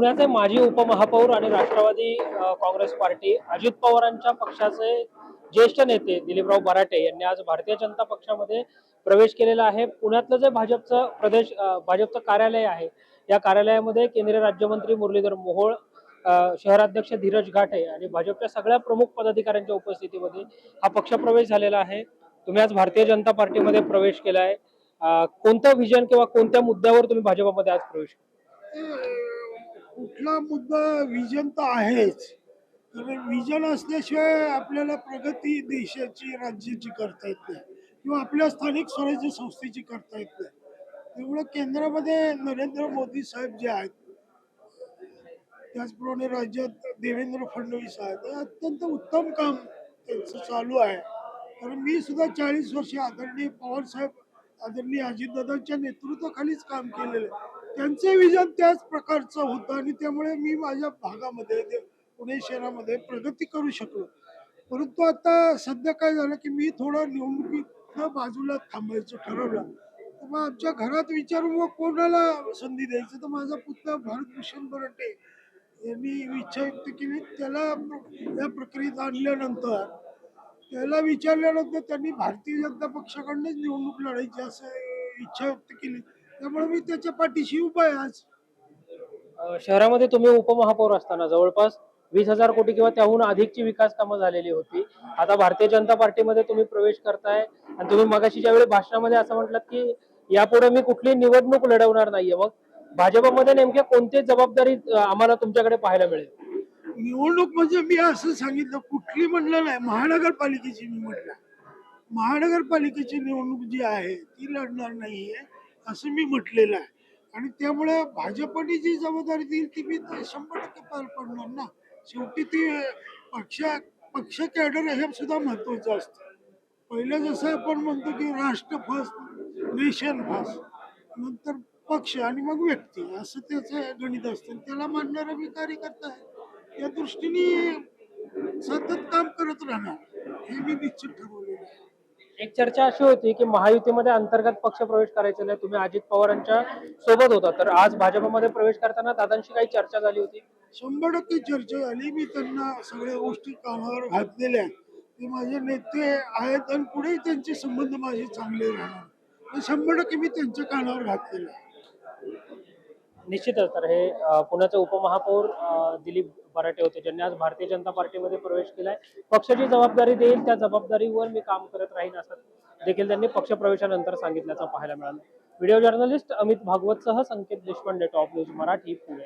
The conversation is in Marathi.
पुण्याचे माजी उपमहापौर आणि राष्ट्रवादी काँग्रेस पार्टी अजित पवारांच्या पक्षाचे ज्येष्ठ नेते दिलीपराव बराटे यांनी आज भारतीय जनता पक्षामध्ये प्रवेश केलेला आहे। पुण्यातलं जे भाजपचं कार्यालय आहे, या कार्यालयामध्ये केंद्रीय राज्यमंत्री मुरलीधर मोहोळ, शहराध्यक्ष धीरज घाटे आणि भाजपच्या सगळ्या प्रमुख पदाधिकाऱ्यांच्या उपस्थितीमध्ये हा पक्षप्रवेश झालेला आहे। तुम्ही आज भारतीय जनता पार्टीमध्ये प्रवेश केला आहे। कोणतं विजन किंवा कोणत्या मुद्द्यावर तुम्ही भाजपमध्ये आज प्रवेश केला? कुठला मुद्दा विजन तर आहेच, कारण विजन असल्याशिवाय आपल्याला प्रगती देशाची राज्याची करता येत नाही किंवा आपल्या स्थानिक स्वराज्य संस्थेची करता येत नाही। त्यामुळे केंद्रामध्ये नरेंद्र मोदी साहेब जे आहेत, त्याचप्रमाणे राज्यात देवेंद्र फडणवीस आहेत, हे अत्यंत उत्तम काम त्यांचं चालू आहे। कारण मी सुद्धा 40 वर्ष आदरणीय पवार साहेब, आदरणीय अजितदादांच्या नेतृत्वाखालीच काम केलेलं आहे। त्यांचे विजन त्याच प्रकारचं होतं आणि त्यामुळे मी माझ्या भागामध्ये पुणे शहरामध्ये प्रगती करू शकलो। परंतु आता सध्या काय झालं की मी थोडं निवडणुकीत बाजूला थांबायचं ठरवलं। तर मग आमच्या घरात विचारून मग कोणाला संधी द्यायचं, तर माझा पुत्र भारतभूषण बराटे यांनी इच्छा व्यक्त केली। त्याला या प्रक्रियेत आणल्यानंतर, त्याला विचारल्यानंतर त्यांनी भारतीय जनता पक्षाकडूनच निवडणूक लढायची असं इच्छा व्यक्त केली। त्यामुळे मी त्याच्या पाठीशी उभा आहे आज। शहरामध्ये तुम्ही उपमहापौर असताना जवळपास 20,000 कोटी किंवा त्याहून अधिकची विकास कामं झालेली होती। आता भारतीय जनता पार्टीमध्ये तुम्ही प्रवेश करताय आणि तुम्ही मगाशी ज्यावेळी भाषणामध्ये असं म्हटलं की यापुढे मी कुठली निवडणूक लढवणार नाहीये, मग भाजपमध्ये नेमक्या कोणती जबाबदारी आम्हाला तुमच्याकडे पाहायला मिळेल? निवडणूक म्हणजे मी असं सांगितलं, कुठली म्हणलं नाही, महानगरपालिकेची मी म्हटलं। महानगरपालिकेची निवडणूक जी आहे ती लढणार नाहीये असं मी म्हटलेलं आहे। आणि त्यामुळे भाजपने जी जबाबदारी देईल ती मी 100% पार पडणार ना। शेवटी ती पक्ष पक्ष कॅडर हे सुद्धा महत्वाचं असतं। पहिलं जसं आपण म्हणतो की राष्ट्र फर्स्ट, नेशन फर्स्ट, नंतर पक्ष आणि मग व्यक्ती, असं त्याचं गणित असतं। त्याला मानणारा मी कार्यकर्ता आहे, या दृष्टीने सतत काम करत राहणार हे मी निश्चित ठरवलेलं आहे। एक चर्चा अशी होती की महायुतीमध्ये अंतर्गत पक्ष प्रवेश करायचा नाही, तुम्ही अजित पवारांच्या सोबत होता, तर आज भाजपमध्ये प्रवेश करताना दादांशी काही चर्चा झाली होती? 100% चर्चा झाली। मी त्यांना सगळ्या गोष्टी कानावर घातलेल्या आहेत। ते माझे नेते आहेत आणि पुढेही त्यांचे संबंध माझे चांगले राहणार, 100% मी त्यांच्या कानावर घातलेलं आहे। निश्चितच तर हे पुण्याचे उपमहापौर दिलीप बराटे होते, ज्यांनी आज भारतीय जनता पार्टीमध्ये प्रवेश केलाय। पक्षाची जबाबदारी देईल त्या जबाबदारीवर मी काम करत राहीन असं देखील त्यांनी पक्ष प्रवेशानंतर सांगितल्याचं पाहायला मिळालं। व्हिडिओ जर्नलिस्ट अमित भागवतसह संकेत देशपांडे, टॉप न्यूज मराठी, पुणे।